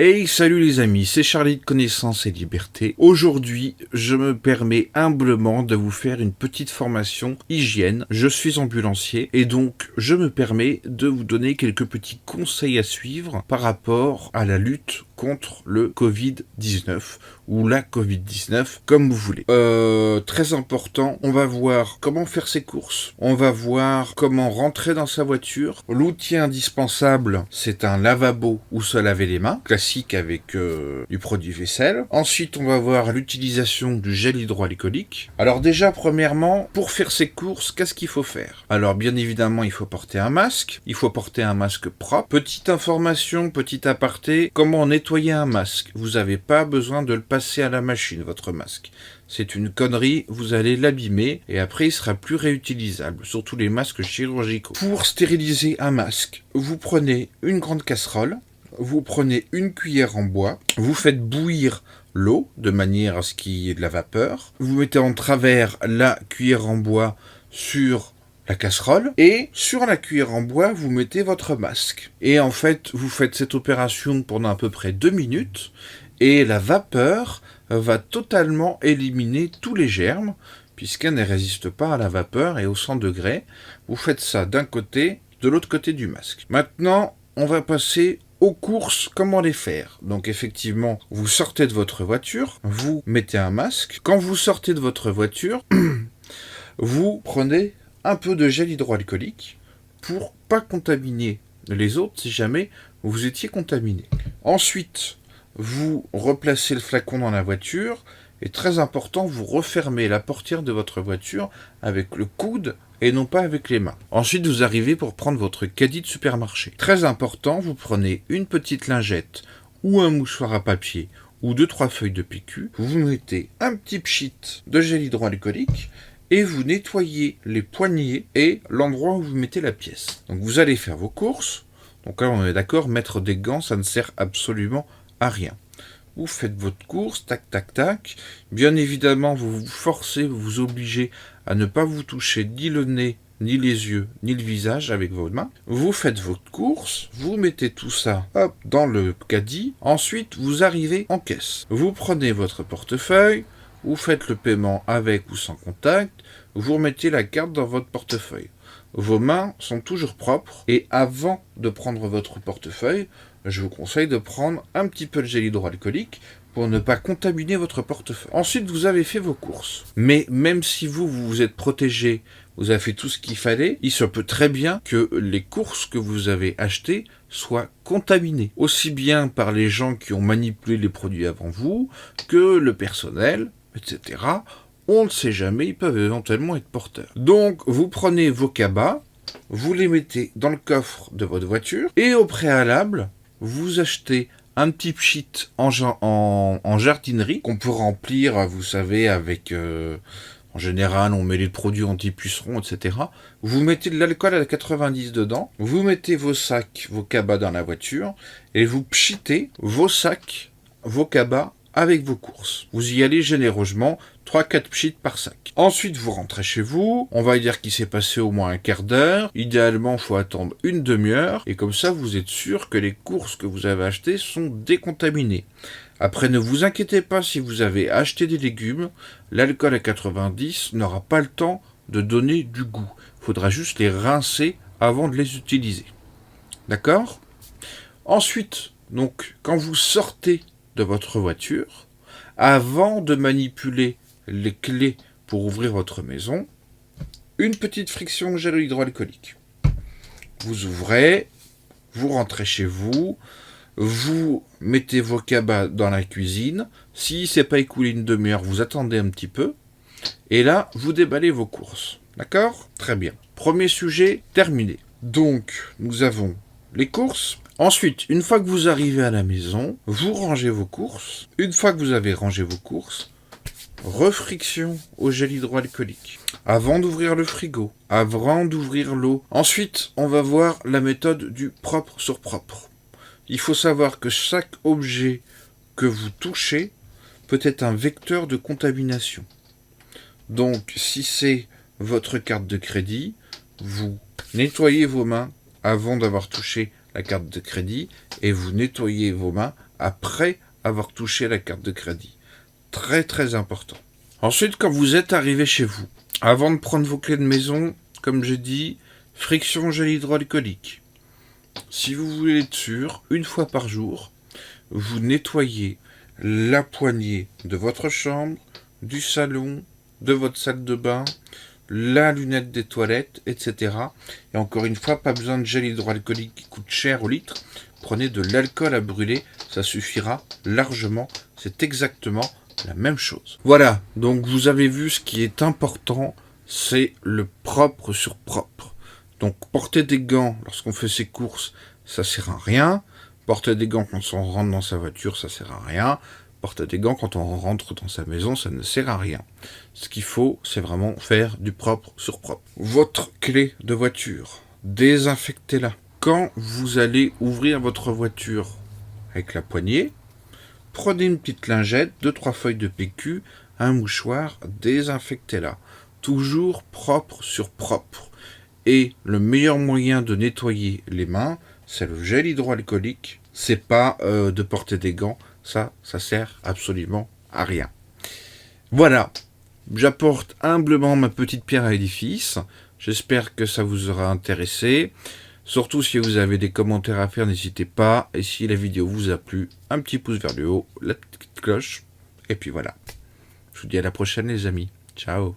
Hey, salut les amis, c'est Charlie de Connaissance et Liberté. Aujourd'hui, je me permets humblement de vous faire une petite formation hygiène. Je suis ambulancier et donc je me permets de vous donner quelques petits conseils à suivre par rapport à la lutte contre le Covid-19 ou la Covid-19, comme vous voulez. Très important, on va voir comment faire ses courses, on va voir comment rentrer dans sa voiture. L'outil indispensable, c'est un lavabo où se laver les mains, classique avec du produit vaisselle. Ensuite, on va voir l'utilisation du gel hydroalcoolique. Alors déjà, premièrement, pour faire ses courses, qu'est-ce qu'il faut faire? Alors bien évidemment, il faut porter un masque, il faut porter un masque propre. Petite information, petit aparté, comment nettoyer un masque? Vous n'avez pas besoin de le passer à la machine, votre masque. C'est une connerie, vous allez l'abîmer et après il sera plus réutilisable, surtout les masques chirurgicaux. Pour stériliser un masque, vous prenez une grande casserole, vous prenez une cuillère en bois, vous faites bouillir l'eau de manière à ce qu'il y ait de la vapeur, vous mettez en travers la cuillère en bois sur la casserole et sur la cuillère en bois vous mettez votre masque. Et en fait vous faites cette opération pendant à peu près 2 minutes et la vapeur va totalement éliminer tous les germes puisqu'elle ne résiste pas à la vapeur et au 100 degrés. Vous faites ça d'un côté, de l'autre côté du masque. Maintenant on va passer aux courses, comment les faire? Donc effectivement, vous sortez de votre voiture, vous mettez un masque. Quand vous sortez de votre voiture, vous prenez un peu de gel hydroalcoolique pour pas contaminer les autres si jamais vous étiez contaminé. Ensuite, vous replacez le flacon dans la voiture et très important, vous refermez la portière de votre voiture avec le coude et non pas avec les mains. Ensuite, vous arrivez pour prendre votre caddie de supermarché. Très important, vous prenez une petite lingette ou un mouchoir à papier ou 2-3 feuilles de PQ, vous mettez un petit pchit de gel hydroalcoolique et vous nettoyez les poignées et l'endroit où vous mettez la pièce. Donc vous allez faire vos courses. Donc là, on est d'accord, mettre des gants, ça ne sert absolument à rien. Vous faites votre course, tac, tac, tac. Bien évidemment, vous vous forcez, vous vous obligez à ne pas vous toucher ni le nez, ni les yeux, ni le visage avec vos mains. Vous faites votre course, vous mettez tout ça hop, dans le caddie. Ensuite, vous arrivez en caisse. Vous prenez votre portefeuille, vous faites le paiement avec ou sans contact, vous remettez la carte dans votre portefeuille. Vos mains sont toujours propres et avant de prendre votre portefeuille, je vous conseille de prendre un petit peu de gel hydroalcoolique pour ne pas contaminer votre portefeuille. Ensuite, vous avez fait vos courses. Mais même si vous êtes protégé, vous avez fait tout ce qu'il fallait, il se peut très bien que les courses que vous avez achetées soient contaminées. Aussi bien par les gens qui ont manipulé les produits avant vous, que le personnel, etc. On ne sait jamais, ils peuvent éventuellement être porteurs. Donc, vous prenez vos cabas, vous les mettez dans le coffre de votre voiture, et au préalable, vous achetez un petit pchit en jardinerie qu'on peut remplir, vous savez, avec... en général, on met les produits anti-pucerons, etc. Vous mettez de l'alcool à 90 dedans, vous mettez vos sacs, vos cabas dans la voiture, et vous pchitez vos sacs, vos cabas, avec vos courses. Vous y allez généreusement, 3-4 pchits par sac. Ensuite, vous rentrez chez vous. On va dire qu'il s'est passé au moins un quart d'heure. Idéalement, il faut attendre une demi-heure. Et comme ça, vous êtes sûr que les courses que vous avez achetées sont décontaminées. Après, ne vous inquiétez pas si vous avez acheté des légumes. L'alcool à 90 n'aura pas le temps de donner du goût. Il faudra juste les rincer avant de les utiliser. D'accord? Ensuite, donc, quand vous sortez de votre voiture, avant de manipuler les clés pour ouvrir votre maison, une petite friction de gel hydroalcoolique. Vous ouvrez, vous rentrez chez vous, vous mettez vos cabas dans la cuisine. Si c'est pas écoulé une demi-heure, vous attendez un petit peu. Et là, vous déballez vos courses. D'accord? Très bien. Premier sujet terminé. Donc, nous avons les courses. Ensuite, une fois que vous arrivez à la maison, vous rangez vos courses. Une fois que vous avez rangé vos courses, refriction au gel hydroalcoolique. Avant d'ouvrir le frigo, avant d'ouvrir l'eau. Ensuite, on va voir la méthode du propre sur propre. Il faut savoir que chaque objet que vous touchez peut être un vecteur de contamination. Donc, si c'est votre carte de crédit, vous nettoyez vos mains avant d'avoir touché la carte de crédit et vous nettoyez vos mains après avoir touché la carte de crédit. Très très important. Ensuite, quand vous êtes arrivé chez vous, avant de prendre vos clés de maison, comme j'ai dit, friction gel hydroalcoolique. Si vous voulez être sûr, une fois par jour, vous nettoyez la poignée de votre chambre, du salon, de votre salle de bain, la lunette des toilettes, etc. Et encore une fois, pas besoin de gel hydroalcoolique qui coûte cher au litre. Prenez de l'alcool à brûler, ça suffira largement. C'est exactement la même chose. Voilà, donc vous avez vu ce qui est important, c'est le propre sur propre. Donc porter des gants lorsqu'on fait ses courses, ça sert à rien. Porter des gants quand on rentre dans sa voiture, ça sert à rien. Porter des gants quand on rentre dans sa maison, ça ne sert à rien. Ce qu'il faut, c'est vraiment faire du propre sur propre. Votre clé de voiture, désinfectez-la. Quand vous allez ouvrir votre voiture avec la poignée, prenez une petite lingette, 2-3 feuilles de PQ, un mouchoir, désinfectez-la. Toujours propre sur propre. Et le meilleur moyen de nettoyer les mains, c'est le gel hydroalcoolique. C'est pas de porter des gants. Ça sert absolument à rien. Voilà. J'apporte humblement ma petite pierre à l'édifice. J'espère que ça vous aura intéressé. Surtout si vous avez des commentaires à faire, n'hésitez pas. Et si la vidéo vous a plu, un petit pouce vers le haut, la petite cloche. Et puis voilà. Je vous dis à la prochaine les amis. Ciao.